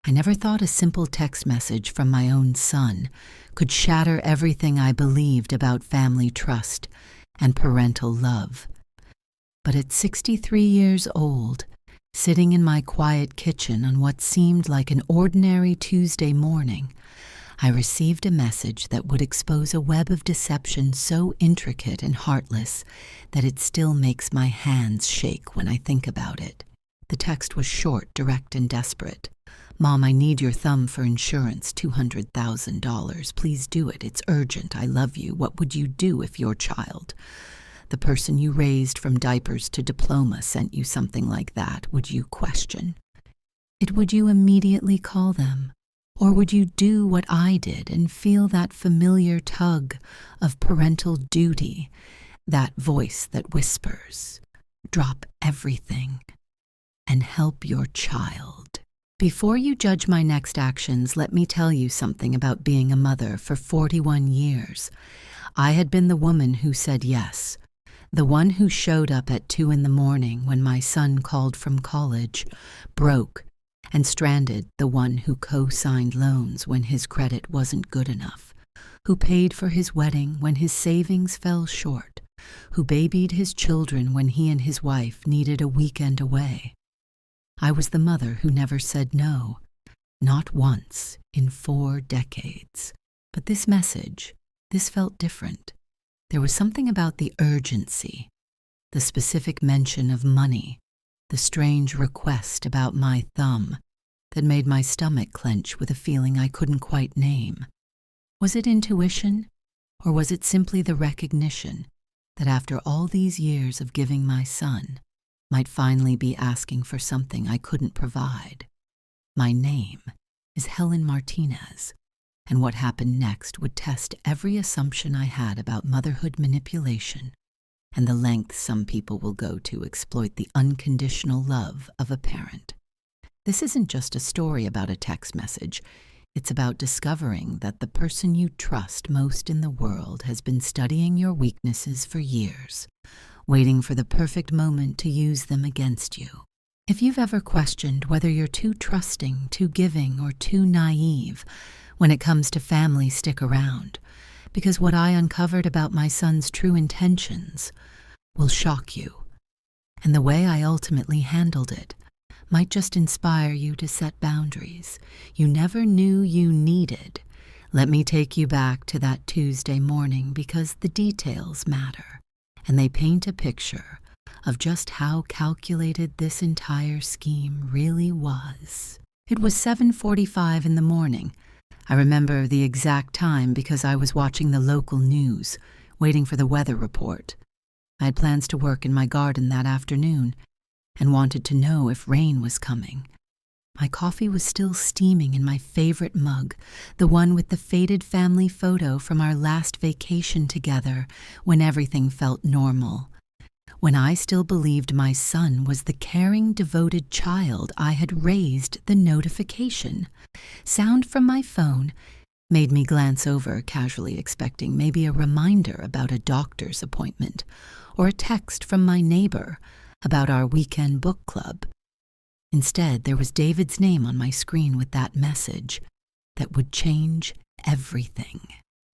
I never thought a simple text message from my own son could shatter everything I believed about family trust and parental love. But at 63 years old, sitting in my quiet kitchen on what seemed like an ordinary Tuesday morning, I received a message that would expose a web of deception so intricate and heartless that it still makes my hands shake when I think about it. The text was short, direct, and desperate. "Mom, I need your thumb for insurance, $200,000. Please do it. It's urgent. I love you. What would you do if your child, the person you raised from diapers to diploma, sent you something like that? Would you question it? Would you immediately call them? Or would you do what I did and feel that familiar tug of parental duty, that voice that whispers, drop everything and help your child?" Before you judge my next actions, let me tell you something about being a mother for 41 years. I had been the woman who said yes, the one who showed up at 2 in the morning when my son called from college, broke, and stranded, the one who co-signed loans when his credit wasn't good enough, who paid for his wedding when his savings fell short, who babied his children when he and his wife needed a weekend away. I was the mother who never said no, not once in 4 decades. But this message, this felt different. There was something about the urgency, the specific mention of money, the strange request about my thumb that made my stomach clench with a feeling I couldn't quite name. Was it intuition, or was it simply the recognition that after all these years of giving my son, might finally be asking for something I couldn't provide? My name is Helen Martinez, and what happened next would test every assumption I had about motherhood manipulation and the lengths some people will go to exploit the unconditional love of a parent. This isn't just a story about a text message. It's about discovering that the person you trust most in the world has been studying your weaknesses for years, waiting for the perfect moment to use them against you. If you've ever questioned whether you're too trusting, too giving, or too naive when it comes to family, stick around, because what I uncovered about my son's true intentions will shock you, and the way I ultimately handled it might just inspire you to set boundaries you never knew you needed. Let me take you back to that Tuesday morning, because the details matter, and they paint a picture of just how calculated this entire scheme really was. It was 7:45 in the morning. I remember the exact time because I was watching the local news, waiting for the weather report. I had plans to work in my garden that afternoon and wanted to know if rain was coming. My coffee was still steaming in my favorite mug, the one with the faded family photo from our last vacation together when everything felt normal. When I still believed my son was the caring, devoted child I had raised, the notification sound from my phone made me glance over, casually expecting maybe a reminder about a doctor's appointment or a text from my neighbor about our weekend book club. Instead, there was David's name on my screen with that message that would change everything.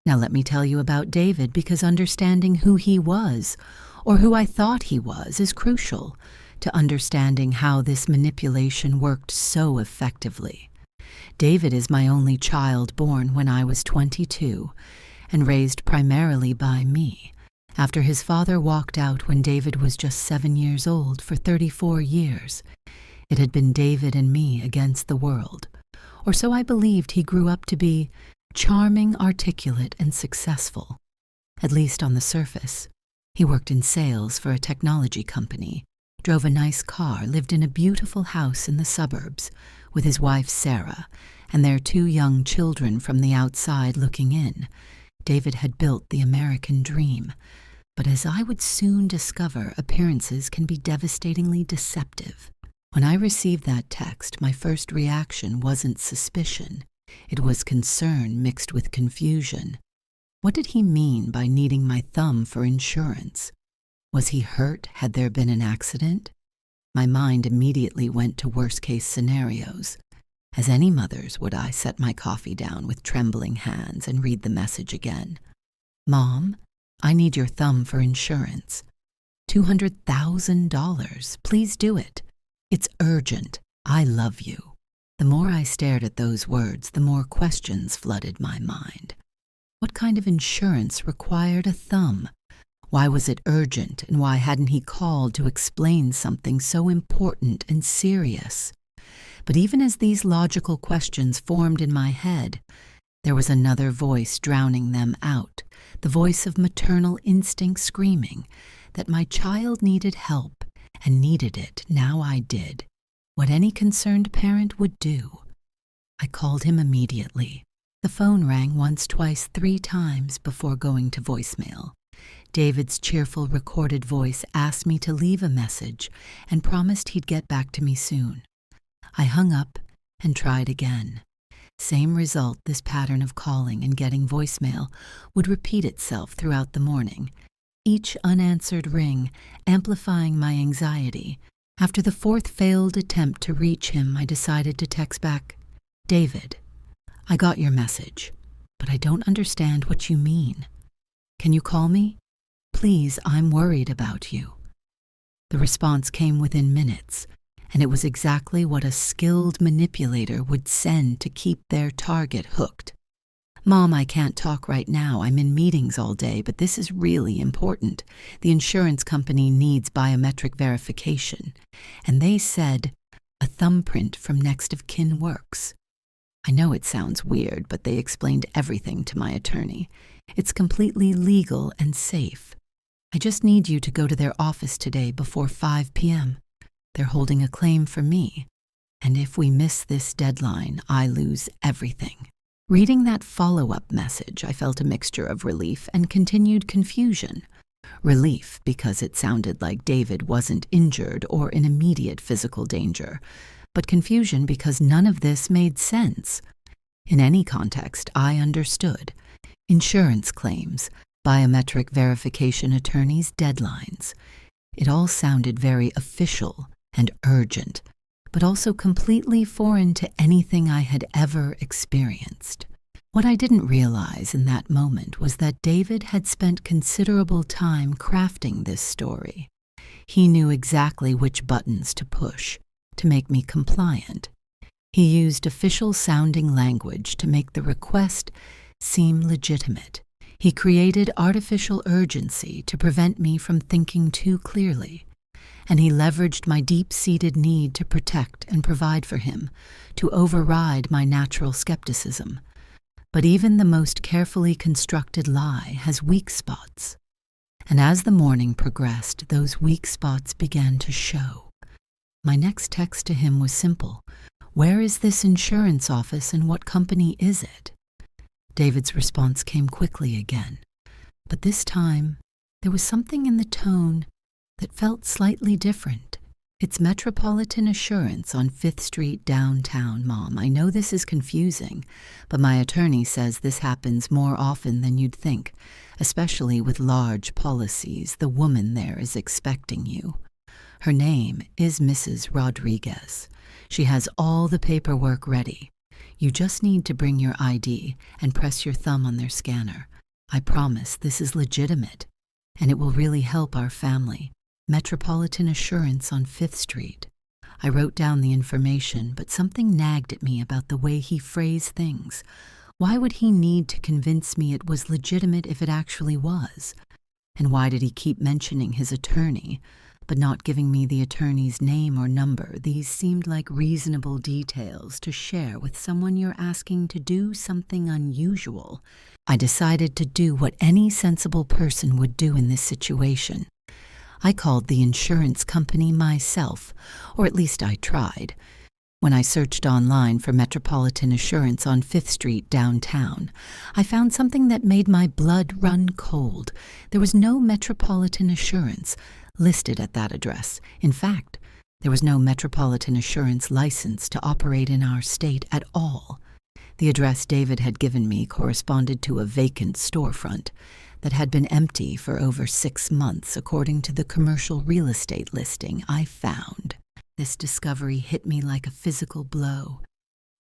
Now let me tell you about David, because understanding who he was, or who I thought he was, is crucial to understanding how this manipulation worked so effectively. David is my only child, born when I was 22 and raised primarily by me, after his father walked out when David was just 7 years old. For 34 years, it had been David and me against the world, or so I believed he grew up to be, charming, articulate, and successful, at least on the surface. He worked in sales for a technology company, drove a nice car, lived in a beautiful house in the suburbs with his wife Sarah and their 2 young children. From the outside looking in, David had built the American dream. But as I would soon discover, appearances can be devastatingly deceptive. When I received that text, my first reaction wasn't suspicion. It was concern mixed with confusion. What did he mean by needing my thumb for insurance? Was he hurt? Had there been an accident? My mind immediately went to worst-case scenarios. As any mother's would I set my coffee down with trembling hands and read the message again. Mom, I need your thumb for insurance. $200,000. Please do it. It's urgent. I love you. The more I stared at those words, the more questions flooded my mind. What kind of insurance required a thumb? Why was it urgent, and why hadn't he called to explain something so important and serious? But even as these logical questions formed in my head, there was another voice drowning them out, the voice of maternal instinct screaming that my child needed help, and needed it. Now I did what any concerned parent would do. I called him immediately. The phone rang once, twice, 3 times before going to voicemail. David's cheerful recorded voice asked me to leave a message and promised he'd get back to me soon. I hung up and tried again. Same result. This pattern of calling and getting voicemail would repeat itself throughout the morning, each unanswered ring amplifying my anxiety. After the 4th failed attempt to reach him, I decided to text back, David, I got your message, but I don't understand what you mean. Can you call me? Please, I'm worried about you. The response came within minutes, and it was exactly what a skilled manipulator would send to keep their target hooked. Mom, I can't talk right now. I'm in meetings all day, but this is really important. The insurance company needs biometric verification, and they said a thumbprint from next of kin works. I know it sounds weird, but they explained everything to my attorney. It's completely legal and safe. I just need you to go to their office today before 5 p.m. They're holding a claim for me, and if we miss this deadline, I lose everything. Reading that follow-up message, I felt a mixture of relief and continued confusion. Relief because it sounded like David wasn't injured or in immediate physical danger, but confusion because none of this made sense. In any context, I understood. Insurance claims, biometric verification attorneys' deadlines. It all sounded very official and urgent, but also completely foreign to anything I had ever experienced. What I didn't realize in that moment was that David had spent considerable time crafting this story. He knew exactly which buttons to push to make me compliant. He used official-sounding language to make the request seem legitimate. He created artificial urgency to prevent me from thinking too clearly. And he leveraged my deep-seated need to protect and provide for him, to override my natural skepticism. But even the most carefully constructed lie has weak spots. And as the morning progressed, those weak spots began to show. My next text to him was simple. Where is this insurance office and what company is it? David's response came quickly again. But this time, there was something in the tone that felt slightly different. It's Metropolitan Assurance on 5th Street downtown, Mom. I know this is confusing, but my attorney says this happens more often than you'd think, especially with large policies. The woman there is expecting you. Her name is Mrs. Rodriguez. She has all the paperwork ready. You just need to bring your ID and press your thumb on their scanner. I promise this is legitimate, and it will really help our family. Metropolitan Assurance on 5th Street. I wrote down the information, but something nagged at me about the way he phrased things. Why would he need to convince me it was legitimate if it actually was? And why did he keep mentioning his attorney, but not giving me the attorney's name or number? These seemed like reasonable details to share with someone you're asking to do something unusual. I decided to do what any sensible person would do in this situation. I called the insurance company myself, or at least I tried. When I searched online for Metropolitan Assurance on 5th Street downtown, I found something that made my blood run cold. There was no Metropolitan Assurance listed at that address. In fact, there was no Metropolitan Assurance license to operate in our state at all. The address David had given me corresponded to a vacant storefront that had been empty for over 6 months, according to the commercial real estate listing I found. This discovery hit me like a physical blow.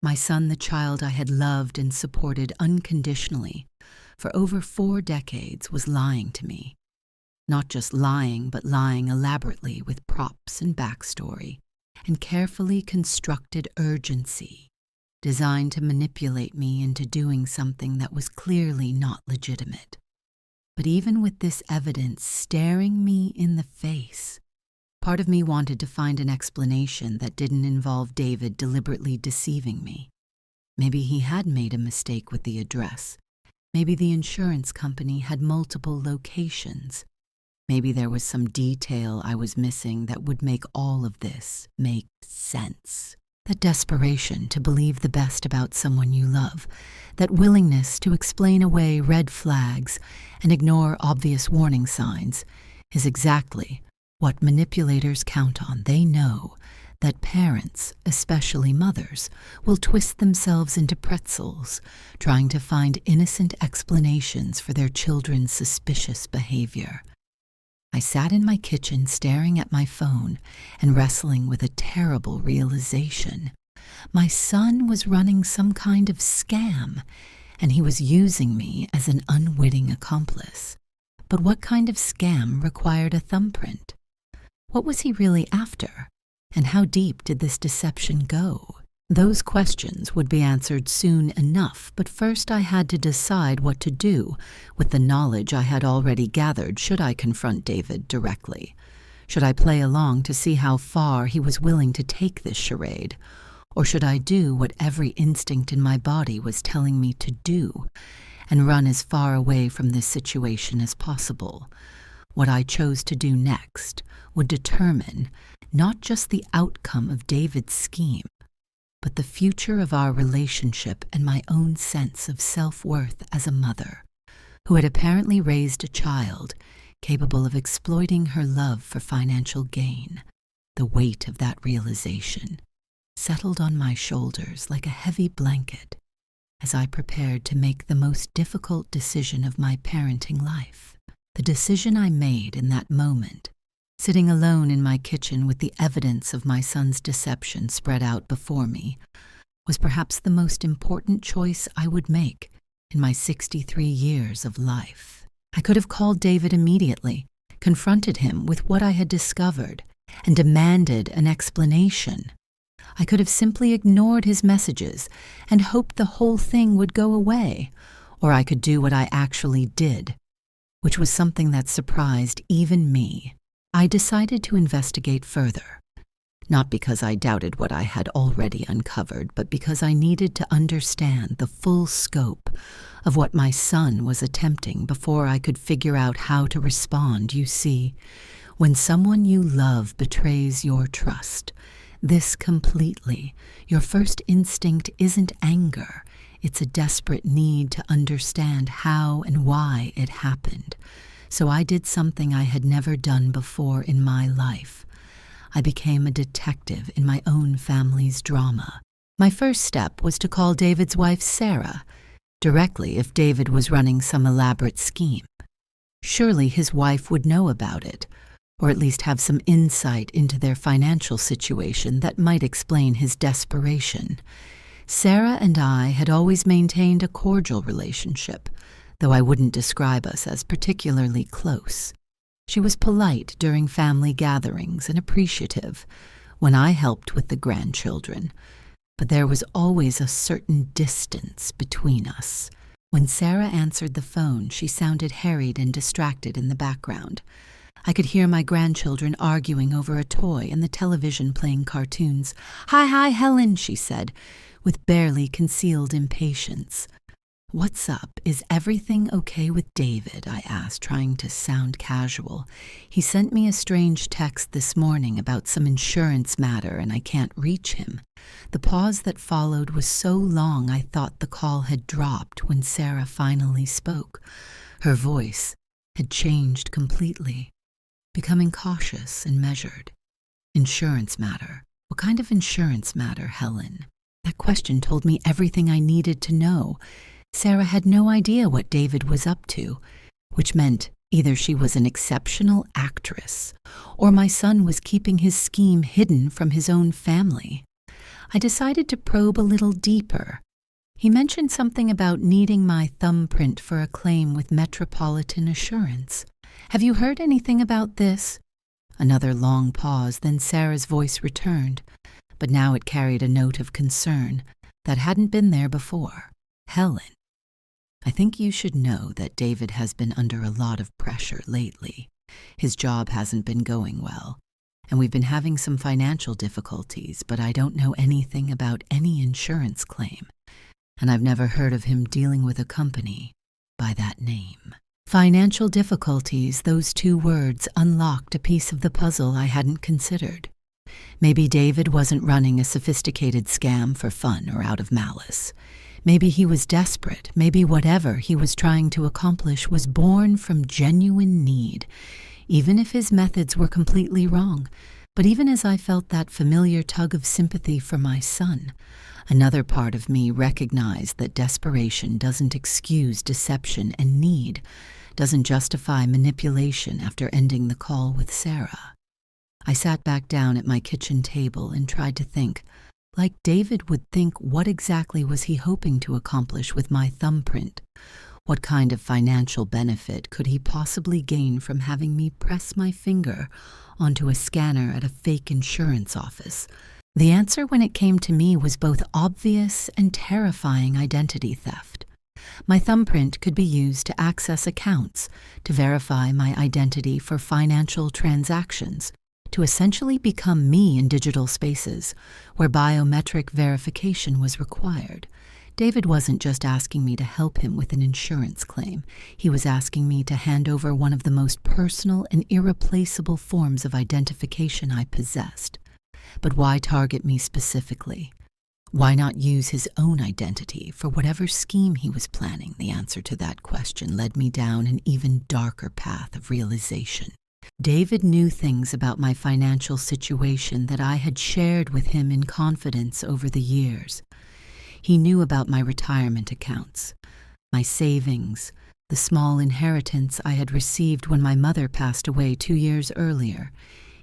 My son, the child I had loved and supported unconditionally for over 4 decades, was lying to me. Not just lying, but lying elaborately with props and backstory and carefully constructed urgency, designed to manipulate me into doing something that was clearly not legitimate. But even with this evidence staring me in the face, part of me wanted to find an explanation that didn't involve David deliberately deceiving me. Maybe he had made a mistake with the address. Maybe the insurance company had multiple locations. Maybe there was some detail I was missing that would make all of this make sense. That desperation to believe the best about someone you love, that willingness to explain away red flags and ignore obvious warning signs, is exactly what manipulators count on. They know that parents, especially mothers, will twist themselves into pretzels, trying to find innocent explanations for their children's suspicious behavior. I sat in my kitchen staring at my phone and wrestling with a terrible realization. My son was running some kind of scam, and he was using me as an unwitting accomplice. But what kind of scam required a thumbprint? What was he really after? And how deep did this deception go? Those questions would be answered soon enough, but first I had to decide what to do with the knowledge I had already gathered. Should I confront David directly? Should I play along to see how far he was willing to take this charade? Or should I do what every instinct in my body was telling me to do and run as far away from this situation as possible? What I chose to do next would determine not just the outcome of David's scheme, but the future of our relationship and my own sense of self-worth as a mother, who had apparently raised a child capable of exploiting her love for financial gain. The weight of that realization settled on my shoulders like a heavy blanket as I prepared to make the most difficult decision of my parenting life. The decision I made in that moment, sitting alone in my kitchen with the evidence of my son's deception spread out before me, was perhaps the most important choice I would make in my 63 years of life. I could have called David immediately, confronted him with what I had discovered, and demanded an explanation. I could have simply ignored his messages and hoped the whole thing would go away, or I could do what I actually did, which was something that surprised even me. I decided to investigate further, not because I doubted what I had already uncovered, but because I needed to understand the full scope of what my son was attempting before I could figure out how to respond. You see, when someone you love betrays your trust, this completely, your first instinct isn't anger. It's a desperate need to understand how and why it happened. So I did something I had never done before in my life. I became a detective in my own family's drama. My first step was to call David's wife, Sarah, directly if David was running some elaborate scheme. Surely his wife would know about it, or at least have some insight into their financial situation that might explain his desperation. Sarah and I had always maintained a cordial relationship, though I wouldn't describe us as particularly close. She was polite during family gatherings and appreciative when I helped with the grandchildren, but there was always a certain distance between us. When Sarah answered the phone, she sounded harried and distracted in the background. I could hear my grandchildren arguing over a toy and the television playing cartoons. Hi, Helen," she said, with barely concealed impatience. "What's up? Is everything okay with David?" I asked, trying to sound casual. "He sent me a strange text this morning about some insurance matter and I can't reach him." The pause that followed was so long I thought the call had dropped when Sarah finally spoke. Her voice had changed completely, becoming cautious and measured. "Insurance matter? What kind of insurance matter, Helen?" That question told me everything I needed to know. Sarah had no idea what David was up to, which meant either she was an exceptional actress or my son was keeping his scheme hidden from his own family. I decided to probe a little deeper. He mentioned something about needing my thumbprint for a claim with Metropolitan Assurance. Have you heard anything about this? Another long pause, then Sarah's voice returned, but now it carried a note of concern that hadn't been there before. Helen, I think you should know that David has been under a lot of pressure lately. His job hasn't been going well, and we've been having some financial difficulties, but I don't know anything about any insurance claim, and I've never heard of him dealing with a company by that name. Financial difficulties, those two words unlocked a piece of the puzzle I hadn't considered. Maybe David wasn't running a sophisticated scam for fun or out of malice. Maybe he was desperate. Maybe whatever he was trying to accomplish was born from genuine need, even if his methods were completely wrong. But even as I felt that familiar tug of sympathy for my son, another part of me recognized that desperation doesn't excuse deception, and need doesn't justify manipulation. After ending the call with Sarah, I sat back down at my kitchen table and tried to think, like David would think, what exactly was he hoping to accomplish with my thumbprint? What kind of financial benefit could he possibly gain from having me press my finger onto a scanner at a fake insurance office? The answer when it came to me was both obvious and terrifying: identity theft. My thumbprint could be used to access accounts, to verify my identity for financial transactions, to essentially become me in digital spaces where biometric verification was required. David wasn't just asking me to help him with an insurance claim. He was asking me to hand over one of the most personal and irreplaceable forms of identification I possessed. But why target me specifically? Why not use his own identity for whatever scheme he was planning? The answer to that question led me down an even darker path of realization. David knew things about my financial situation that I had shared with him in confidence over the years. He knew about my retirement accounts, my savings, the small inheritance I had received when my mother passed away 2 years earlier.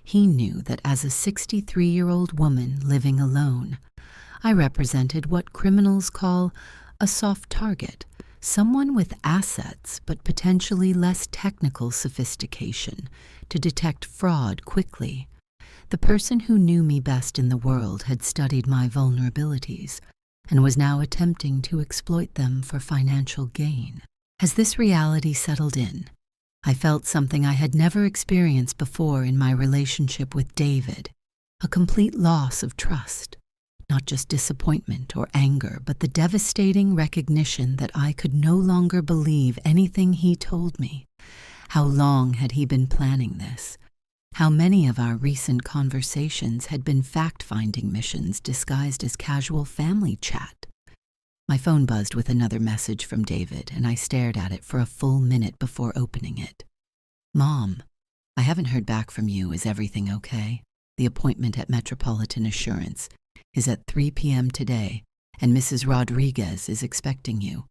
He knew that as a 63-year-old woman living alone, I represented what criminals call a soft target, someone with assets but potentially less technical sophistication to detect fraud quickly. The person who knew me best in the world had studied my vulnerabilities and was now attempting to exploit them for financial gain. As this reality settled in, I felt something I had never experienced before in my relationship with David: a complete loss of trust. Not just disappointment or anger, but the devastating recognition that I could no longer believe anything he told me. How long had he been planning this? How many of our recent conversations had been fact-finding missions disguised as casual family chat? My phone buzzed with another message from David, and I stared at it for a full minute before opening it. "Mom, I haven't heard back from you. Is everything okay? The appointment at Metropolitan Assurance is at 3 p.m. today, and Mrs. Rodriguez is expecting you.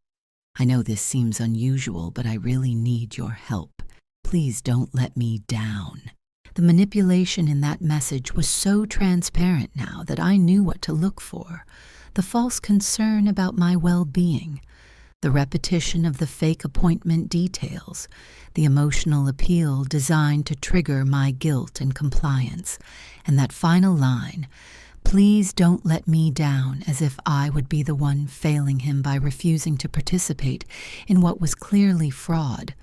I know this seems unusual, but I really need your help. Please don't let me down." The manipulation in that message was so transparent now that I knew what to look for. The false concern about my well-being, the repetition of the fake appointment details, the emotional appeal designed to trigger my guilt and compliance, and that final line, "Please don't let me down," as if I would be the one failing him by refusing to participate in what was clearly fraud.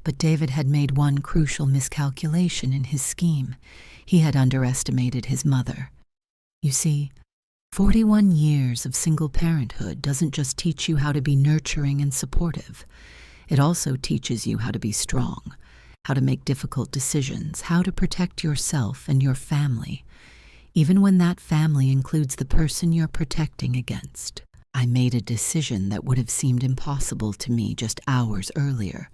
But David had made one crucial miscalculation in his scheme. He had underestimated his mother. You see, 41 years of single parenthood doesn't just teach you how to be nurturing and supportive. It also teaches you how to be strong, how to make difficult decisions, how to protect yourself and your family, even when that family includes the person you're protecting against. I made a decision that would have seemed impossible to me just hours earlier.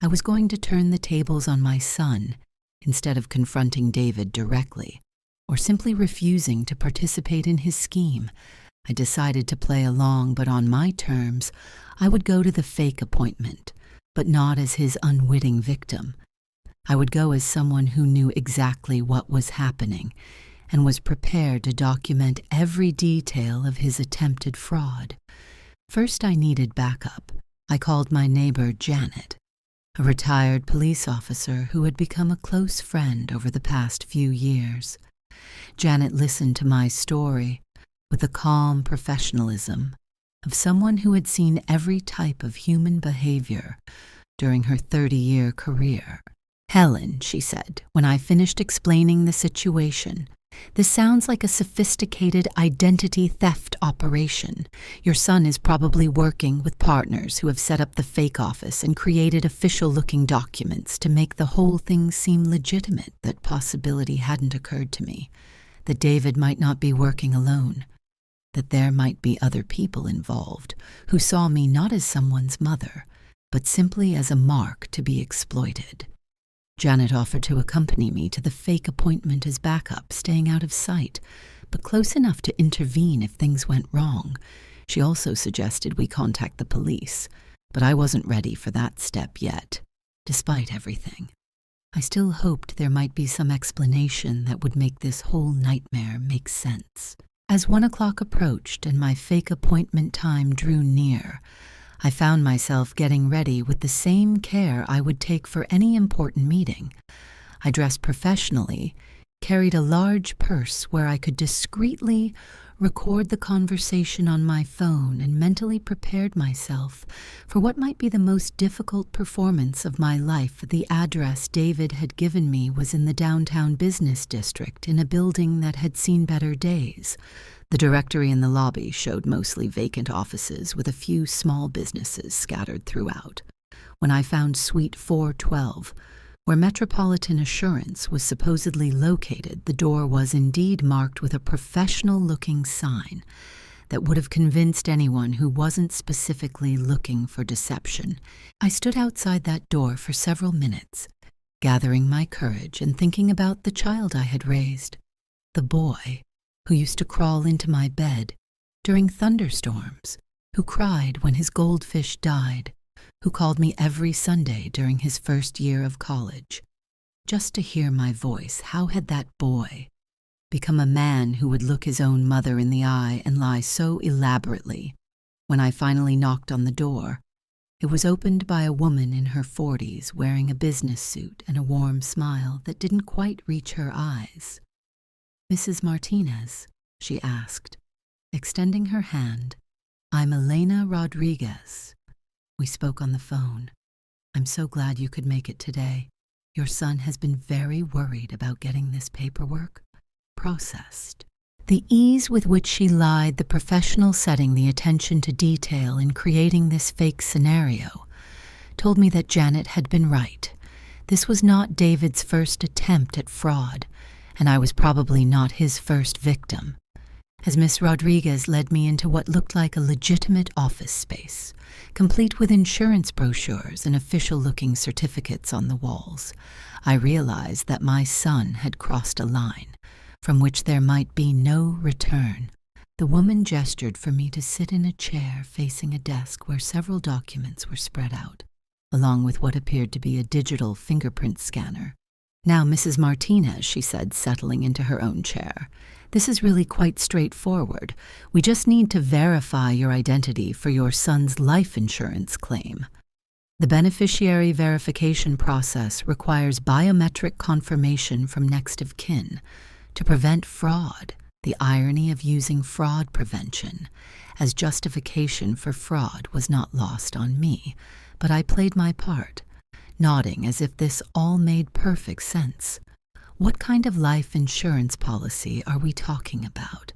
I was going to turn the tables on my son instead of confronting David directly, or simply refusing to participate in his scheme. I decided to play along, but on my terms. I would go to the fake appointment, but not as his unwitting victim. I would go as someone who knew exactly what was happening, and was prepared to document every detail of his attempted fraud. First, I needed backup. I called my neighbor Janet, a retired police officer who had become a close friend over the past few years. Janet listened to my story with the calm professionalism of someone who had seen every type of human behavior during her 30-year career. "Helen," she said, when I finished explaining the situation, "this sounds like a sophisticated identity theft operation. Your son is probably working with partners who have set up the fake office and created official-looking documents to make the whole thing seem legitimate." That possibility hadn't occurred to me, that David might not be working alone, that there might be other people involved who saw me not as someone's mother, but simply as a mark to be exploited. Janet offered to accompany me to the fake appointment as backup, staying out of sight, but close enough to intervene if things went wrong. She also suggested we contact the police, but I wasn't ready for that step yet. Despite everything, I still hoped there might be some explanation that would make this whole nightmare make sense. As 1 o'clock approached and my fake appointment time drew near, I found myself getting ready with the same care I would take for any important meeting. I dressed professionally, carried a large purse where I could discreetly record the conversation on my phone, and mentally prepared myself for what might be the most difficult performance of my life. The address David had given me was in the downtown business district, in a building that had seen better days. The directory in the lobby showed mostly vacant offices with a few small businesses scattered throughout. When I found Suite 412, where Metropolitan Assurance was supposedly located, the door was indeed marked with a professional-looking sign that would have convinced anyone who wasn't specifically looking for deception. I stood outside that door for several minutes, gathering my courage and thinking about the child I had raised, the boy who used to crawl into my bed during thunderstorms, who cried when his goldfish died, who called me every Sunday during his first year of college. Just to hear my voice, how had that boy become a man who would look his own mother in the eye and lie so elaborately? When I finally knocked on the door, it was opened by a woman in her 40s wearing a business suit and a warm smile that didn't quite reach her eyes. "Mrs. Martinez?" she asked, extending her hand. "I'm Elena Rodriguez." We spoke on the phone. "I'm so glad you could make it today. Your son has been very worried about getting this paperwork processed." The ease with which she lied, the professional setting, the attention to detail in creating this fake scenario, told me that Janet had been right. This was not David's first attempt at fraud, and I was probably not his first victim. As Miss Rodriguez led me into what looked like a legitimate office space, complete with insurance brochures and official-looking certificates on the walls, I realized that my son had crossed a line from which there might be no return. The woman gestured for me to sit in a chair facing a desk where several documents were spread out, along with what appeared to be a digital fingerprint scanner. "Now, Mrs. Martinez," she said, settling into her own chair, "this is really quite straightforward. We just need to verify your identity for your son's life insurance claim. The beneficiary verification process requires biometric confirmation from next of kin to prevent fraud." The irony of using fraud prevention as justification for fraud was not lost on me, but I played my part, nodding as if this all made perfect sense. "What kind of life insurance policy are we talking about?"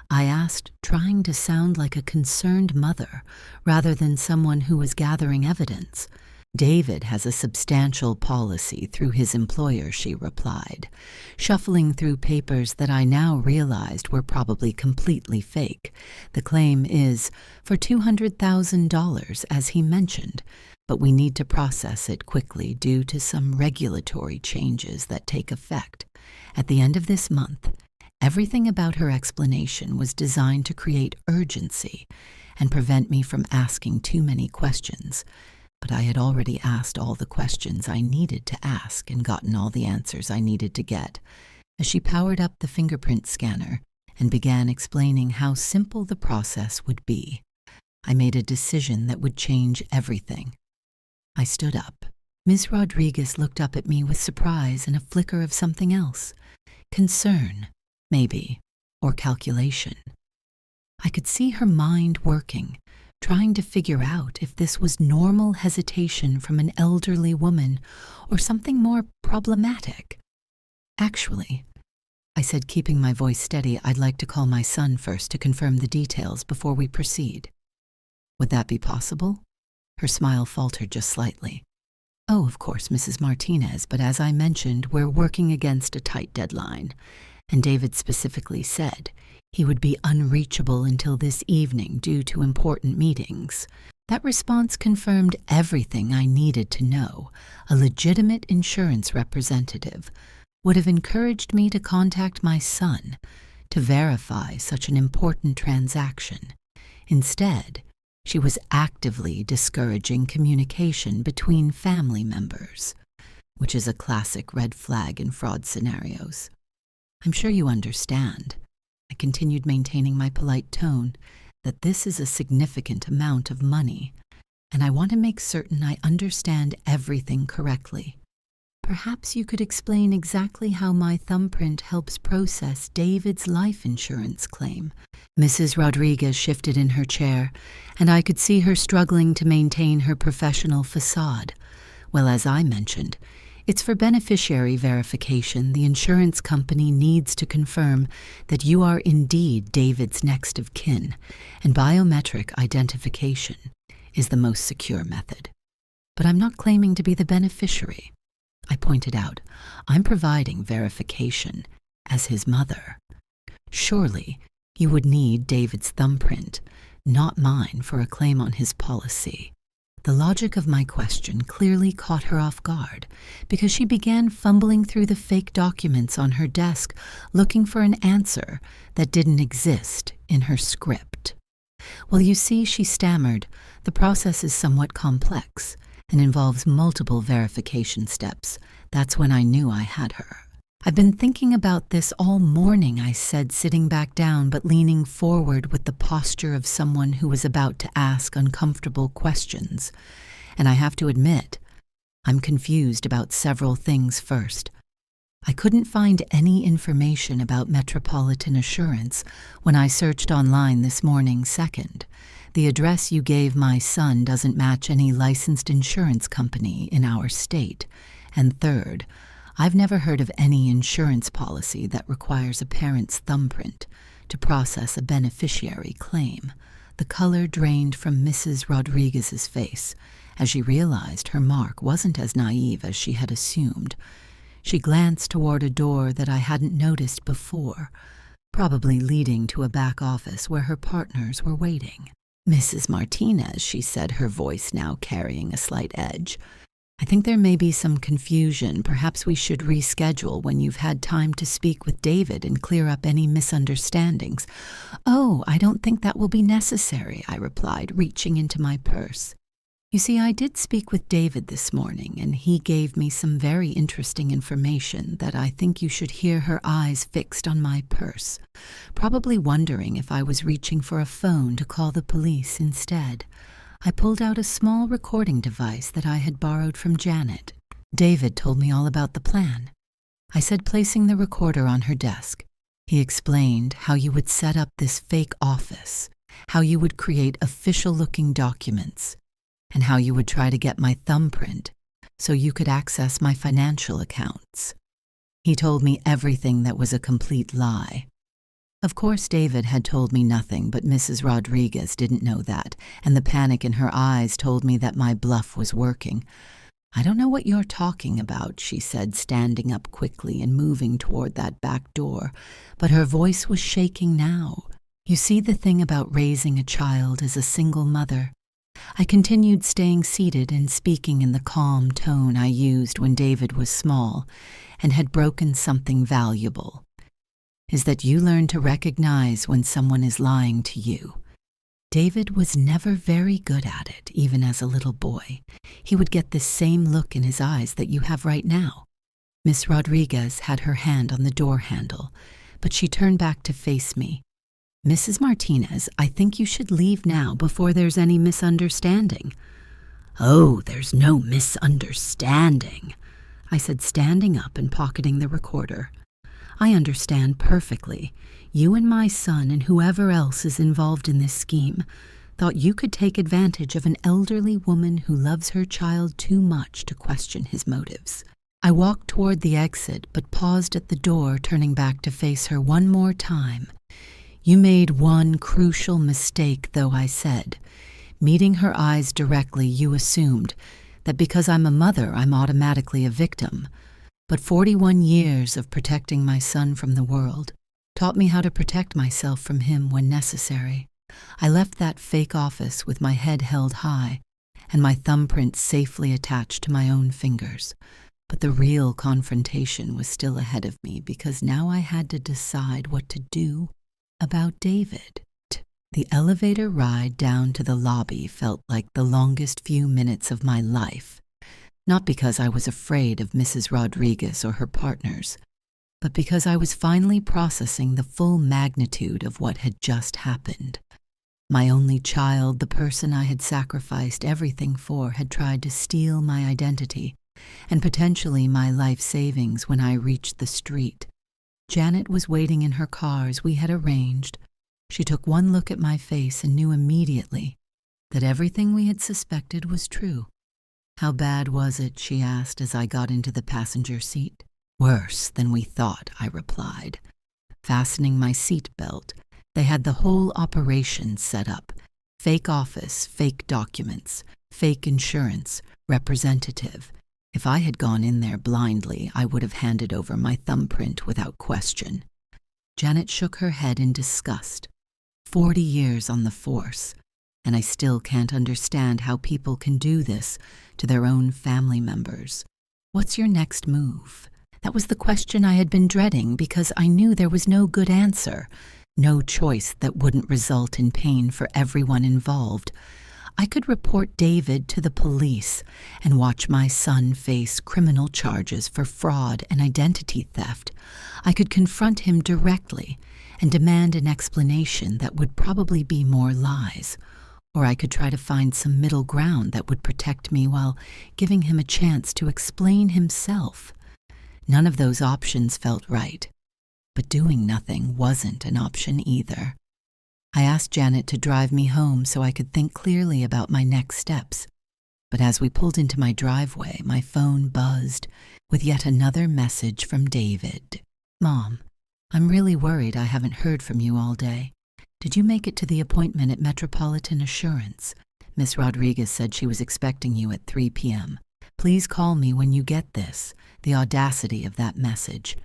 I asked, trying to sound like a concerned mother rather than someone who was gathering evidence. "David has a substantial policy through his employer," she replied, shuffling through papers that I now realized were probably completely fake. "The claim is for $200,000, as he mentioned, but we need to process it quickly due to some regulatory changes that take effect at the end of this month." Everything about her explanation was designed to create urgency and prevent me from asking too many questions. But I had already asked all the questions I needed to ask and gotten all the answers I needed to get. as she powered up the fingerprint scanner and began explaining how simple the process would be. I made a decision that would change everything. I stood up. Ms. Rodriguez looked up at me with surprise and a flicker of something else. Concern, maybe, or calculation. I could see her mind working, trying to figure out if this was normal hesitation from an elderly woman or something more problematic. Actually, I said, keeping my voice steady, I'd like to call my son first to confirm the details before we proceed. Would that be possible? Her smile faltered just slightly. Oh, of course, Mrs. Martinez, but as I mentioned, we're working against a tight deadline. And David specifically said he would be unreachable until this evening due to important meetings. That response confirmed everything I needed to know. A legitimate insurance representative would have encouraged me to contact my son to verify such an important transaction. Instead, she was actively discouraging communication between family members, which is a classic red flag in fraud scenarios. I'm sure you understand, I continued, maintaining my polite tone, that this is a significant amount of money, and I want to make certain I understand everything correctly. Perhaps you could explain exactly how my thumbprint helps process David's life insurance claim. Mrs. Rodriguez shifted in her chair, and I could see her struggling to maintain her professional facade. Well, as I mentioned, it's for beneficiary verification. The insurance company needs to confirm that you are indeed David's next of kin, and biometric identification is the most secure method. But I'm not claiming to be the beneficiary. I pointed out, I'm providing verification as his mother. Surely you would need David's thumbprint, not mine, for a claim on his policy. The logic of my question clearly caught her off guard, because she began fumbling through the fake documents on her desk, looking for an answer that didn't exist in her script. Well, you see, she stammered, the process is somewhat complex and involves multiple verification steps. That's when I knew I had her. I've been thinking about this all morning, I said, sitting back down but leaning forward with the posture of someone who was about to ask uncomfortable questions. And I have to admit, I'm confused about several things. First, I couldn't find any information about Metropolitan Assurance when I searched online this morning. Second, the address you gave my son doesn't match any licensed insurance company in our state. And third, I've never heard of any insurance policy that requires a parent's thumbprint to process a beneficiary claim. The color drained from Mrs. Rodriguez's face as she realized her mark wasn't as naive as she had assumed. She glanced toward a door that I hadn't noticed before, probably leading to a back office where her partners were waiting. Mrs. Martinez, she said, her voice now carrying a slight edge, I think there may be some confusion. Perhaps we should reschedule when you've had time to speak with David and clear up any misunderstandings. Oh, I don't think that will be necessary, I replied, reaching into my purse. You see, I did speak with David this morning, and he gave me some very interesting information that I think you should hear. Her eyes fixed on my purse, probably wondering if I was reaching for a phone to call the police instead. I pulled out a small recording device that I had borrowed from Janet. David told me all about the plan, I said, placing the recorder on her desk. He explained how you would set up this fake office, how you would create official-looking documents, and how you would try to get my thumbprint so you could access my financial accounts. He told me everything that was a complete lie. Of course, David had told me nothing, but Mrs. Rodriguez didn't know that, and the panic in her eyes told me that my bluff was working. I don't know what you're talking about, she said, standing up quickly and moving toward that back door, but her voice was shaking now. You see, the thing about raising a child as a single mother, I continued, staying seated and speaking in the calm tone I used when David was small and had broken something valuable, is that you learn to recognize when someone is lying to you. David was never very good at it, even as a little boy. He would get this same look in his eyes that you have right now. Miss Rodriguez had her hand on the door handle, but she turned back to face me. "Mrs. Martinez, I think you should leave now before there's any misunderstanding." "Oh, there's no misunderstanding," I said, standing up and pocketing the recorder. "I understand perfectly. You and my son and whoever else is involved in this scheme thought you could take advantage of an elderly woman who loves her child too much to question his motives." I walked toward the exit, but paused at the door, turning back to face her one more time. "You made one crucial mistake, though," I said. Meeting her eyes directly, you assumed that because I'm a mother, I'm automatically a victim. But 41 years of protecting my son from the world taught me how to protect myself from him when necessary. I left that fake office with my head held high and my thumbprint safely attached to my own fingers. But the real confrontation was still ahead of me, because now I had to decide what to do about David. The elevator ride down to the lobby felt like the longest few minutes of my life, not because I was afraid of Mrs. Rodriguez or her partners, but because I was finally processing the full magnitude of what had just happened. My only child, the person I had sacrificed everything for, had tried to steal my identity and potentially my life savings when I reached the street. Janet was waiting in her car as we had arranged. She took one look at my face and knew immediately that everything we had suspected was true. "How bad was it?" she asked as I got into the passenger seat. "Worse than we thought," I replied. Fastening my seat belt, they had the whole operation set up. Fake office, fake documents, fake insurance, representative. If I had gone in there blindly, I would have handed over my thumbprint without question. Janet shook her head in disgust. 40 years on the force, and I still can't understand how people can do this to their own family members. "What's your next move?" That was the question I had been dreading, because I knew there was no good answer, no choice that wouldn't result in pain for everyone involved. I could report David to the police and watch my son face criminal charges for fraud and identity theft. I could confront him directly and demand an explanation that would probably be more lies. Or I could try to find some middle ground that would protect me while giving him a chance to explain himself. None of those options felt right, but doing nothing wasn't an option either. I asked Janet to drive me home so I could think clearly about my next steps. But as we pulled into my driveway, my phone buzzed with yet another message from David. "Mom, I'm really worried I haven't heard from you all day. Did you make it to the appointment at Metropolitan Assurance? Miss Rodriguez said she was expecting you at 3 p.m. Please call me when you get this." The audacity of that message.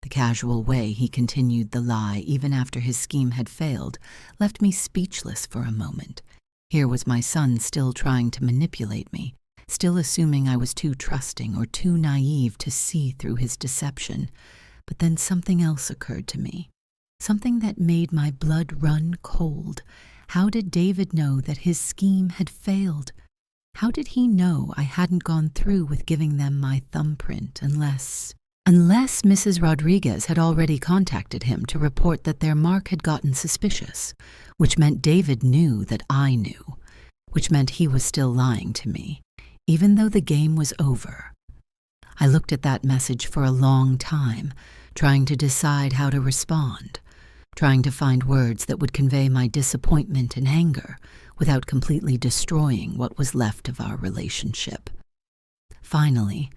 The casual way he continued the lie, even after his scheme had failed, left me speechless for a moment. Here was my son still trying to manipulate me, still assuming I was too trusting or too naive to see through his deception. But then something else occurred to me, something that made my blood run cold. How did David know that his scheme had failed? How did he know I hadn't gone through with giving them my thumbprint unless Mrs. Rodriguez had already contacted him to report that their mark had gotten suspicious, which meant David knew that I knew, which meant he was still lying to me, even though the game was over. I looked at that message for a long time, trying to decide how to respond, trying to find words that would convey my disappointment and anger without completely destroying what was left of our relationship. Finally,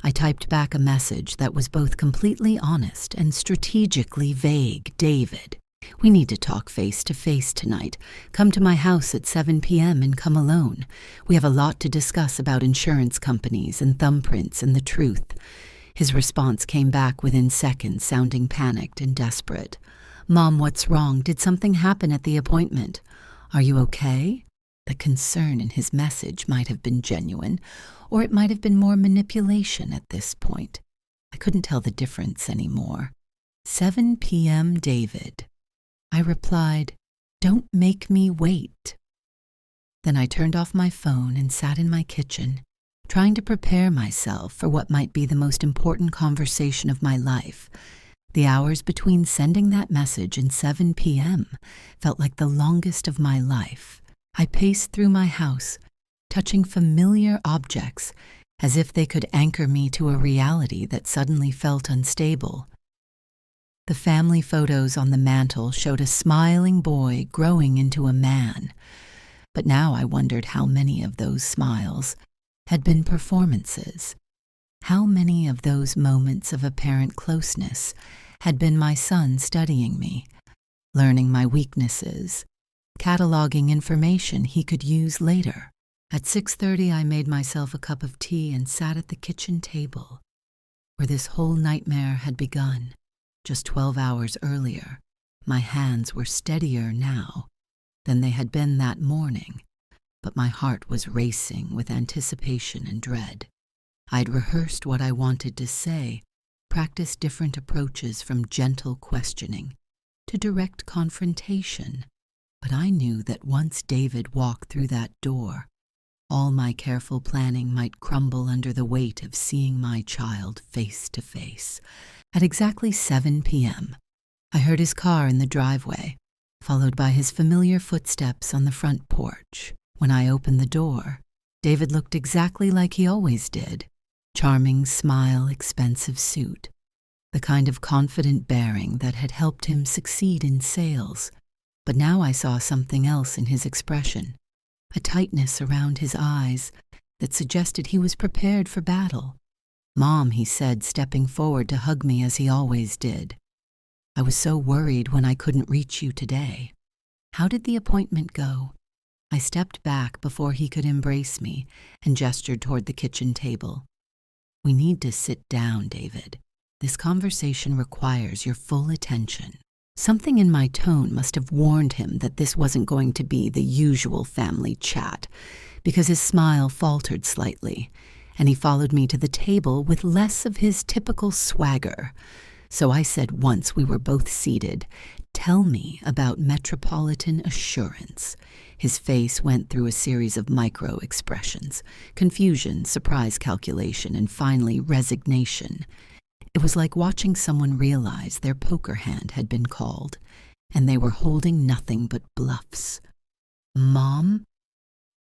I typed back a message that was both completely honest and strategically vague. "David, we need to talk face to face tonight. Come to my house at 7 p.m. and come alone. We have a lot to discuss about insurance companies and thumbprints and the truth." His response came back within seconds, sounding panicked and desperate. "Mom, what's wrong? Did something happen at the appointment? Are you okay?" The concern in his message might have been genuine, or it might have been more manipulation at this point. I couldn't tell the difference anymore. 7 p.m. David. I replied, "Don't make me wait." Then I turned off my phone and sat in my kitchen, trying to prepare myself for what might be the most important conversation of my life. The hours between sending that message and 7 p.m. felt like the longest of my life. I paced through my house, touching familiar objects as if they could anchor me to a reality that suddenly felt unstable. The family photos on the mantel showed a smiling boy growing into a man, but now I wondered how many of those smiles had been performances. How many of those moments of apparent closeness had been my son studying me, learning my weaknesses, cataloging information he could use later. At 6:30, I made myself a cup of tea and sat at the kitchen table, where this whole nightmare had begun. Just 12 hours earlier, my hands were steadier now than they had been that morning, but my heart was racing with anticipation and dread. I'd rehearsed what I wanted to say, practiced different approaches from gentle questioning to direct confrontation, but I knew that once David walked through that door, all my careful planning might crumble under the weight of seeing my child face to face. At exactly 7 p.m., I heard his car in the driveway, followed by his familiar footsteps on the front porch. When I opened the door, David looked exactly like he always did. Charming smile, expensive suit, the kind of confident bearing that had helped him succeed in sales. But now I saw something else in his expression, a tightness around his eyes that suggested he was prepared for battle. "Mom," he said, stepping forward to hug me as he always did. "I was so worried when I couldn't reach you today. How did the appointment go?" I stepped back before he could embrace me and gestured toward the kitchen table. "We need to sit down, David. This conversation requires your full attention." Something in my tone must have warned him that this wasn't going to be the usual family chat, because his smile faltered slightly, and he followed me to the table with less of his typical swagger. So I said once we were both seated, "Tell me about metropolitan assurance." His face went through a series of micro-expressions: confusion, surprise calculation, and finally resignation. It was like watching someone realize their poker hand had been called, and they were holding nothing but bluffs. "Mom?"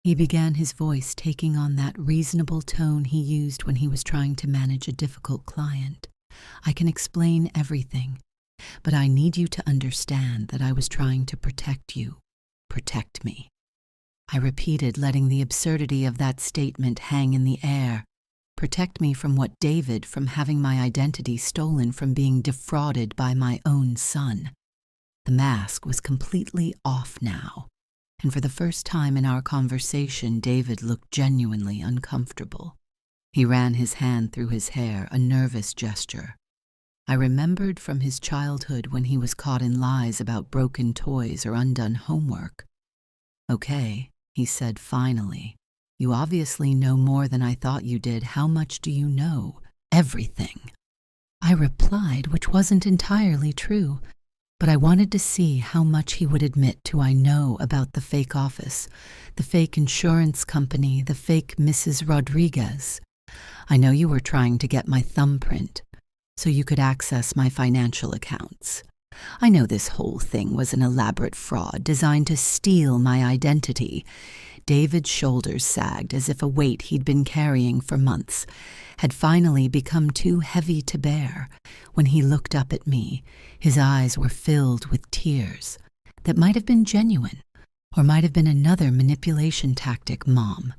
He began, his voice taking on that reasonable tone he used when he was trying to manage a difficult client. "I can explain everything, but I need you to understand that I was trying to protect you. Protect me." I repeated, letting the absurdity of that statement hang in the air. Protect me from what, David? From having my identity stolen, from being defrauded by my own son. The mask was completely off now, and for the first time in our conversation, David looked genuinely uncomfortable. He ran his hand through his hair, a nervous gesture. I remembered from his childhood when he was caught in lies about broken toys or undone homework. "Okay," he said finally. "You obviously know more than I thought you did. How much do you know?" "Everything," I replied, which wasn't entirely true, but I wanted to see how much he would admit to. "I know about the fake office, the fake insurance company, the fake Mrs. Rodriguez. I know you were trying to get my thumbprint so you could access my financial accounts. I know this whole thing was an elaborate fraud designed to steal my identity." David's shoulders sagged as if a weight he'd been carrying for months had finally become too heavy to bear. When he looked up at me, his eyes were filled with tears that might have been genuine or might have been another manipulation tactic. "Mom,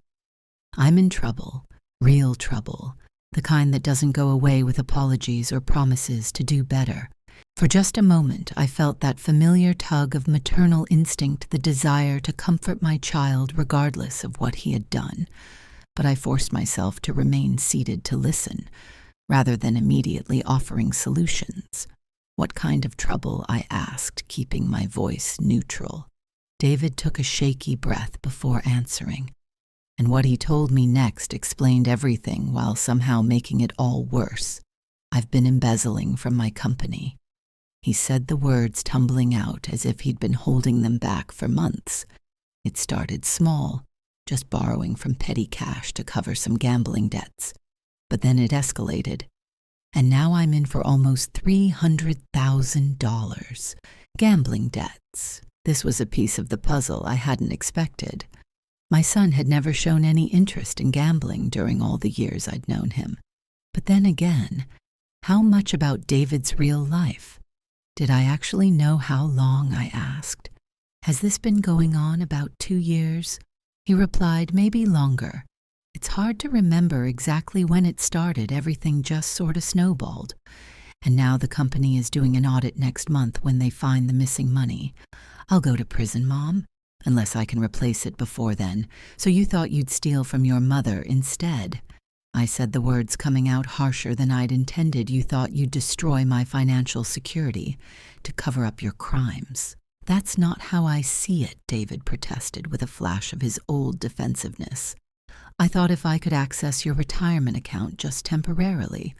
I'm in trouble, real trouble, the kind that doesn't go away with apologies or promises to do better." For just a moment, I felt that familiar tug of maternal instinct, the desire to comfort my child regardless of what he had done. But I forced myself to remain seated to listen, rather than immediately offering solutions. "What kind of trouble?" I asked, keeping my voice neutral. David took a shaky breath before answering, and what he told me next explained everything while somehow making it all worse. "I've been embezzling from my company." He said the words tumbling out as if he'd been holding them back for months. "It started small, just borrowing from petty cash to cover some gambling debts. But then it escalated, and now I'm in for almost $300,000. Gambling debts. This was a piece of the puzzle I hadn't expected. My son had never shown any interest in gambling during all the years I'd known him. But then again, how much about David's real life? Did I actually know how long? I asked. Has this been going on about 2 years? He replied, maybe longer. It's hard to remember exactly when it started. Everything just sort of snowballed. And now the company is doing an audit next month when they find the missing money. I'll go to prison, Mom, unless I can replace it before then. So you thought you'd steal from your mother instead. I said the words coming out harsher than I'd intended. You thought you'd destroy my financial security to cover up your crimes. That's not how I see it, David protested with a flash of his old defensiveness. I thought if I could access your retirement account just temporarily,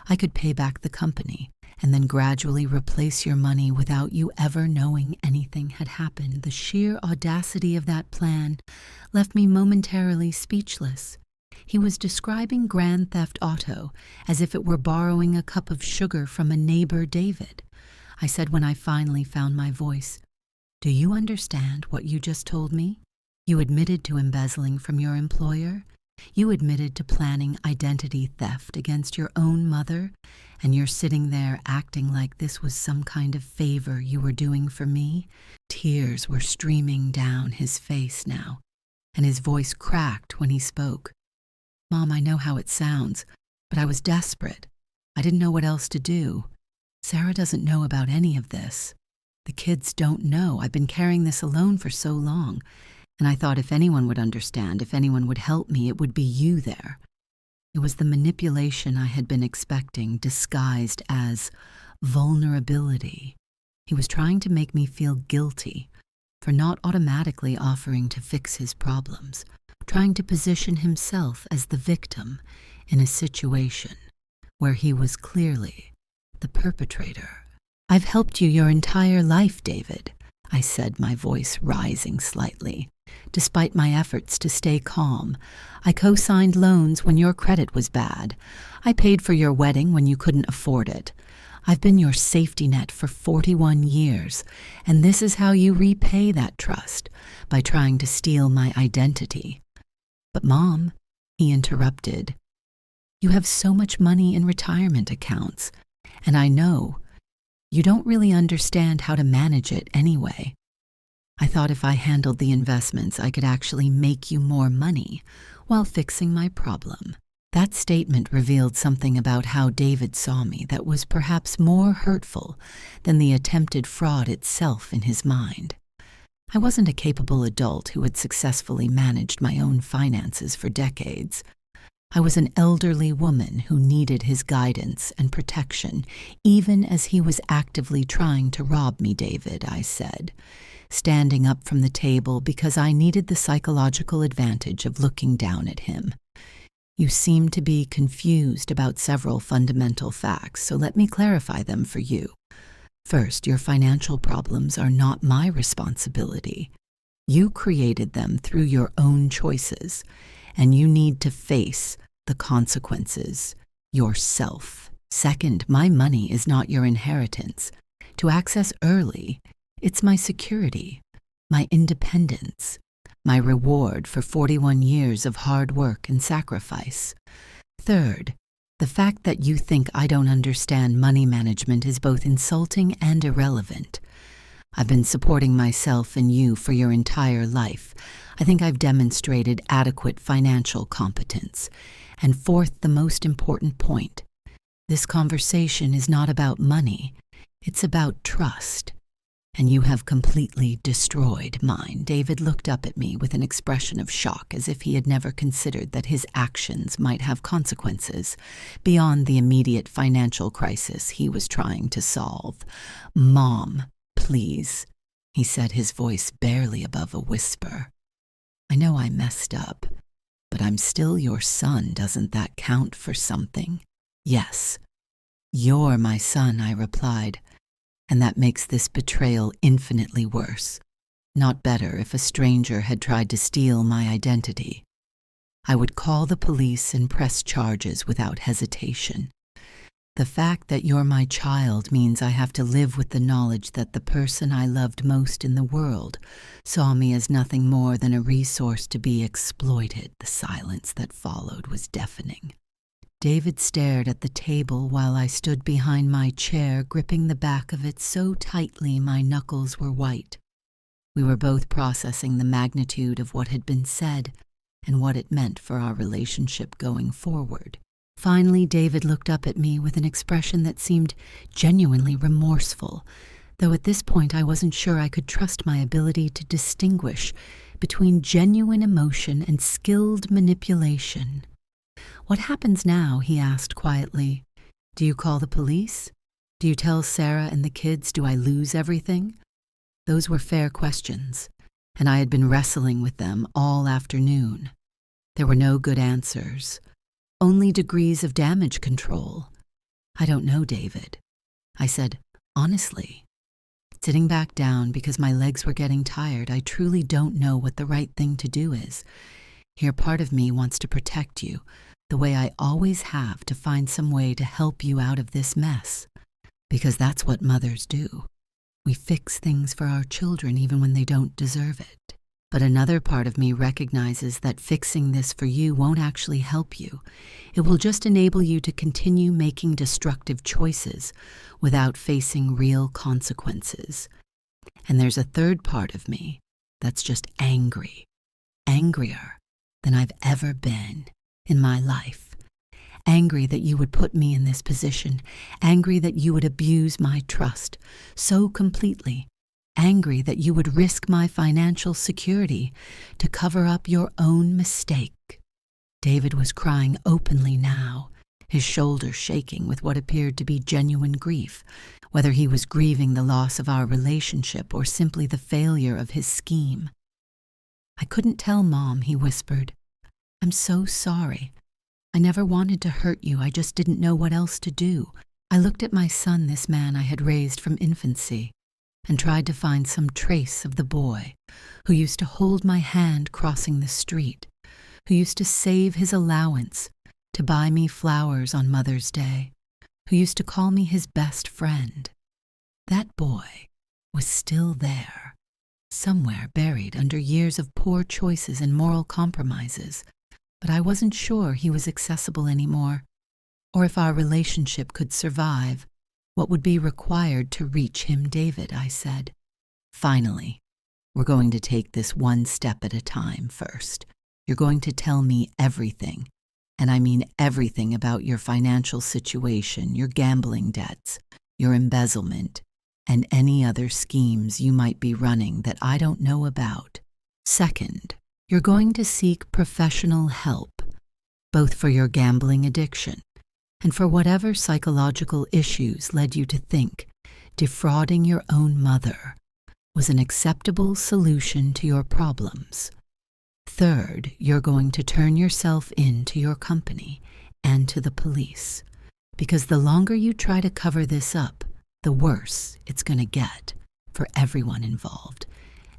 I could pay back the company and then gradually replace your money without you ever knowing anything had happened. The sheer audacity of that plan left me momentarily speechless. He was describing Grand Theft Auto as if it were borrowing a cup of sugar from a neighbor, David. I said when I finally found my voice, "Do you understand what you just told me? You admitted to embezzling from your employer. You admitted to planning identity theft against your own mother, and you're sitting there acting like this was some kind of favor you were doing for me?" Tears were streaming down his face now, and his voice cracked when he spoke. "Mom, I know how it sounds, but I was desperate. I didn't know what else to do. Sarah doesn't know about any of this. The kids don't know. I've been carrying this alone for so long, and I thought if anyone would understand, if anyone would help me, it would be you there." It was the manipulation I had been expecting, disguised as vulnerability. He was trying to make me feel guilty for not automatically offering to fix his problems, trying to position himself as the victim in a situation where he was clearly the perpetrator. "I've helped you your entire life, David," I said, my voice rising slightly. "Despite my efforts to stay calm, I co-signed loans when your credit was bad. I paid for your wedding when you couldn't afford it. I've been your safety net for 41 years, and this is how you repay that trust, by trying to steal my identity." "But Mom," he interrupted, "you have so much money in retirement accounts, and I know you don't really understand how to manage it anyway. I thought if I handled the investments, I could actually make you more money while fixing my problem." That statement revealed something about how David saw me that was perhaps more hurtful than the attempted fraud itself in his mind. I wasn't a capable adult who had successfully managed my own finances for decades. I was an elderly woman who needed his guidance and protection, even as he was actively trying to rob me, David, I said, standing up from the table because I needed the psychological advantage of looking down at him. "You seem to be confused about several fundamental facts, so let me clarify them for you. First, your financial problems are not my responsibility. You created them through your own choices, and you need to face the consequences yourself. Second, my money is not your inheritance. To access early, it's my security, my independence, my reward for 41 years of hard work and sacrifice. Third, the fact that you think I don't understand money management is both insulting and irrelevant. I've been supporting myself and you for your entire life. I think I've demonstrated adequate financial competence. And fourth, the most important point, this conversation is not about money. It's about trust. And you have completely destroyed mine." David looked up at me with an expression of shock, as if he had never considered that his actions might have consequences beyond the immediate financial crisis he was trying to solve. "Mom, please," he said, his voice barely above a whisper. "I know I messed up, but I'm still your son. Doesn't that count for something?" "Yes, you're my son," I replied, "and that makes this betrayal infinitely worse. Not better if a stranger had tried to steal my identity. I would call the police and press charges without hesitation. The fact that you're my child means I have to live with the knowledge that the person I loved most in the world saw me as nothing more than a resource to be exploited. The silence that followed was deafening. David stared at the table while I stood behind my chair, gripping the back of it so tightly my knuckles were white. We were both processing the magnitude of what had been said and what it meant for our relationship going forward. Finally, David looked up at me with an expression that seemed genuinely remorseful, though at this point I wasn't sure I could trust my ability to distinguish between genuine emotion and skilled manipulation. "What happens now?" he asked quietly. "Do you call the police? Do you tell Sarah and the kids? Do I lose everything?" Those were fair questions, and I had been wrestling with them all afternoon. There were no good answers. Only degrees of damage control. "I don't know, David," I said, honestly. Sitting back down because my legs were getting tired, I truly don't know what the right thing to do is. Here, part of me wants to protect you, the way I always have, to find some way to help you out of this mess. Because that's what mothers do. We fix things for our children even when they don't deserve it. But another part of me recognizes that fixing this for you won't actually help you. It will just enable you to continue making destructive choices without facing real consequences. And there's a third part of me that's just angry. Angrier than I've ever been in my life. Angry that you would put me in this position. Angry that you would abuse my trust so completely. Angry that you would risk my financial security to cover up your own mistake. David was crying openly now, his shoulders shaking with what appeared to be genuine grief, whether he was grieving the loss of our relationship or simply the failure of his scheme. "I couldn't tell Mom," he whispered. "I'm so sorry. I never wanted to hurt you. I just didn't know what else to do. I looked at my son, this man I had raised from infancy, and tried to find some trace of the boy who used to hold my hand crossing the street, who used to save his allowance to buy me flowers on Mother's Day, who used to call me his best friend. That boy was still there, somewhere buried under years of poor choices and moral compromises, but I wasn't sure he was accessible anymore, or if our relationship could survive. What would be required to reach him, David?" I said. "Finally, we're going to take this one step at a time first. You're going to tell me everything, and I mean everything about your financial situation, your gambling debts, your embezzlement, and any other schemes you might be running that I don't know about. Second, you're going to seek professional help, both for your gambling addiction and for whatever psychological issues led you to think defrauding your own mother was an acceptable solution to your problems. Third, you're going to turn yourself in to your company and to the police, because the longer you try to cover this up, the worse it's going to get for everyone involved.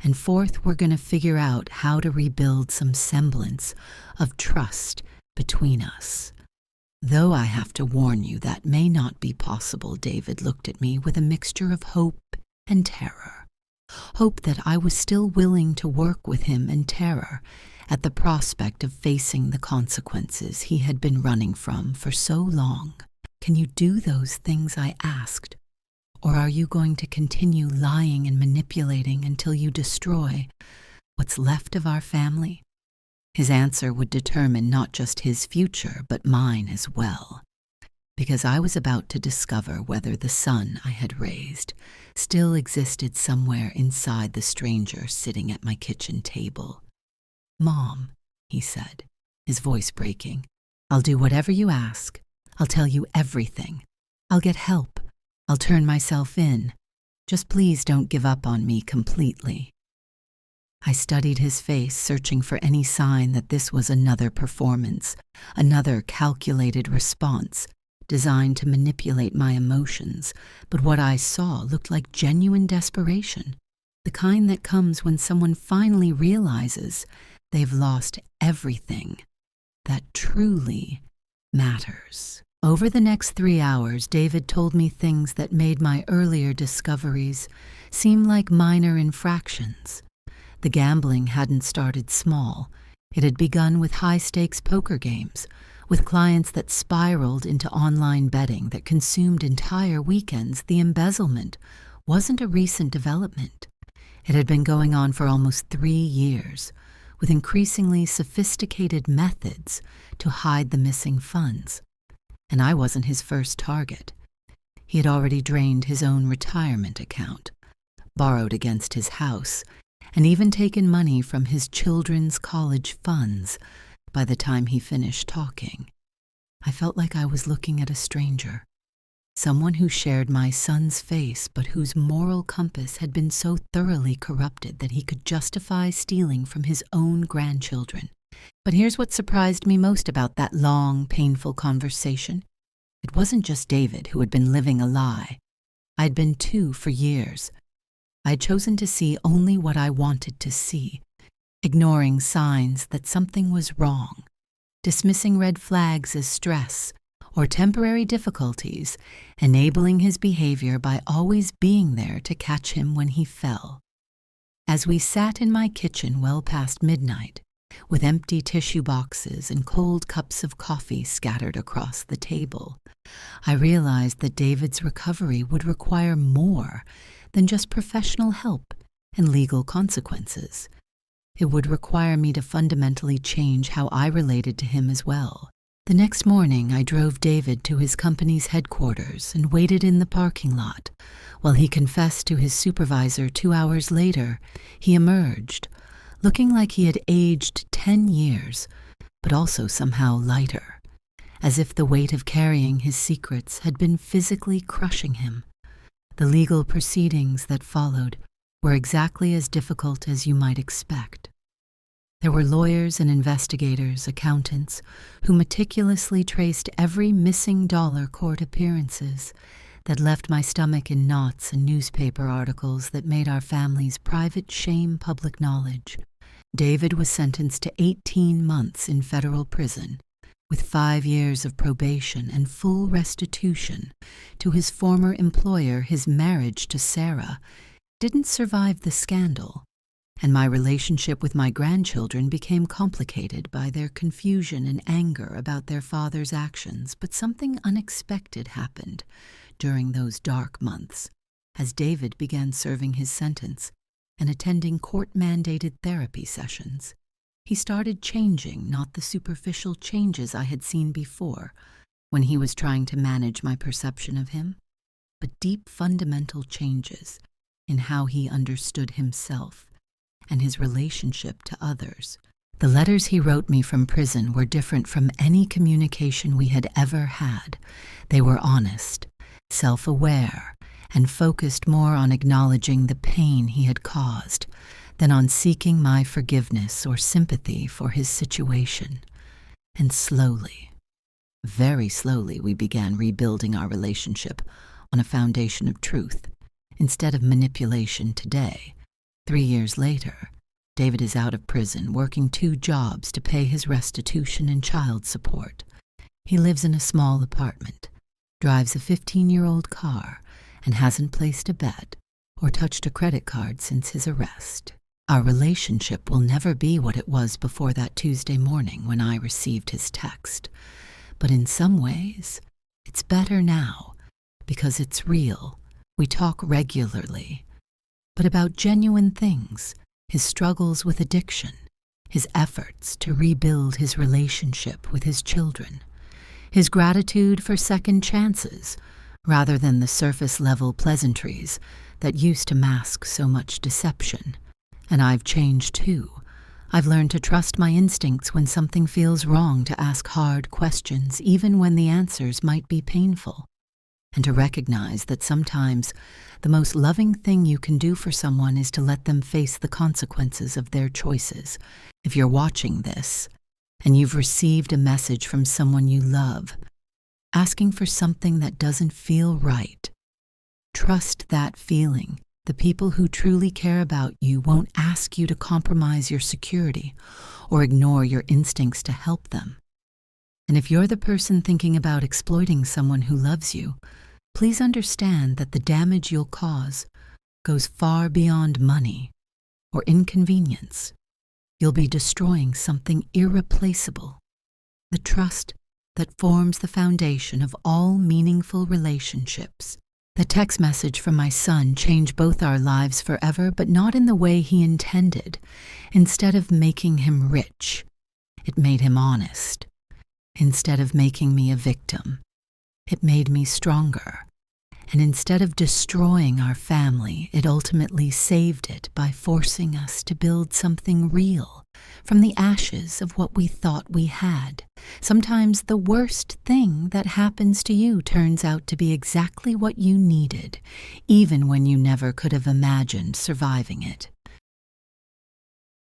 And fourth, we're going to figure out how to rebuild some semblance of trust between us. Though I have to warn you, that may not be possible." David looked at me with a mixture of hope and terror. Hope that I was still willing to work with him, and terror at the prospect of facing the consequences he had been running from for so long. "Can you do those things I asked? Or are you going to continue lying and manipulating until you destroy what's left of our family?" His answer would determine not just his future, but mine as well, because I was about to discover whether the son I had raised still existed somewhere inside the stranger sitting at my kitchen table. "Mom," he said, his voice breaking, "I'll do whatever you ask. I'll tell you everything. I'll get help. I'll turn myself in. Just please don't give up on me completely." I studied his face, searching for any sign that this was another performance, another calculated response designed to manipulate my emotions, but what I saw looked like genuine desperation. the kind that comes when someone finally realizes they've lost everything that truly matters. Over the next 3 hours, David told me things that made my earlier discoveries seem like minor infractions. The gambling hadn't started small. It had begun with high-stakes poker games, with clients that spiraled into online betting that consumed entire weekends. The embezzlement wasn't a recent development. It had been going on for almost 3 years, with increasingly sophisticated methods to hide the missing funds. And I wasn't his first target. He had already drained his own retirement account, borrowed against his house, and even taken money from his children's college funds by the time he finished talking. I felt like I was looking at a stranger, someone who shared my son's face but whose moral compass had been so thoroughly corrupted that he could justify stealing from his own grandchildren. But here's what surprised me most about that long, painful conversation. It wasn't just David who had been living a lie. I'd been too for years. I had chosen to see only what I wanted to see, ignoring signs that something was wrong, dismissing red flags as stress or temporary difficulties, enabling his behavior by always being there to catch him when he fell. As we sat in my kitchen well past midnight, with empty tissue boxes and cold cups of coffee scattered across the table, I realized that David's recovery would require more than just professional help and legal consequences. It would require me to fundamentally change how I related to him as well. The next morning, I drove David to his company's headquarters and waited in the parking lot. While he confessed to his supervisor 2 hours later, he emerged, looking like he had aged 10 years, but also somehow lighter, as if the weight of carrying his secrets had been physically crushing him. The legal proceedings that followed were exactly as difficult as you might expect. There were lawyers and investigators, accountants, who meticulously traced every missing dollar court appearances that left my stomach in knots, and newspaper articles that made our family's private shame public knowledge. David was sentenced to 18 months in federal prison, with 5 years of probation and full restitution to his former employer. His marriage to Sarah didn't survive the scandal, and my relationship with my grandchildren became complicated by their confusion and anger about their father's actions. But something unexpected happened during those dark months, as David began serving his sentence and attending court-mandated therapy sessions. He started changing, not the superficial changes I had seen before when he was trying to manage my perception of him, but deep fundamental changes in how he understood himself and his relationship to others. The letters he wrote me from prison were different from any communication we had ever had. They were honest, self-aware, and focused more on acknowledging the pain he had caused than on seeking my forgiveness or sympathy for his situation. And slowly, very slowly, we began rebuilding our relationship on a foundation of truth instead of manipulation. Today, 3 years later, David is out of prison, working 2 jobs to pay his restitution and child support. He lives in a small apartment, drives a 15-year-old car, and hasn't placed a bet or touched a credit card since his arrest. Our relationship will never be what it was before that Tuesday morning when I received his text. But in some ways, it's better now because it's real. We talk regularly, but about genuine things, his struggles with addiction, his efforts to rebuild his relationship with his children, his gratitude for second chances, rather than the surface-level pleasantries that used to mask so much deception. And I've changed too. I've learned to trust my instincts when something feels wrong, to ask hard questions even when the answers might be painful, and to recognize that sometimes the most loving thing you can do for someone is to let them face the consequences of their choices. If you're watching this and you've received a message from someone you love, asking for something that doesn't feel right, trust that feeling. The the people who truly care about you won't ask you to compromise your security or ignore your instincts to help them. And if you're the person thinking about exploiting someone who loves you, please understand that the damage you'll cause goes far beyond money or inconvenience. You'll be destroying something irreplaceable, the trust that forms the foundation of all meaningful relationships. The text message from my son changed both our lives forever, but not in the way he intended. Instead of making him rich, it made him honest. Instead of making me a victim, it made me stronger. And instead of destroying our family, it ultimately saved it by forcing us to build something real from the ashes of what we thought we had. Sometimes the worst thing that happens to you turns out to be exactly what you needed, even when you never could have imagined surviving it.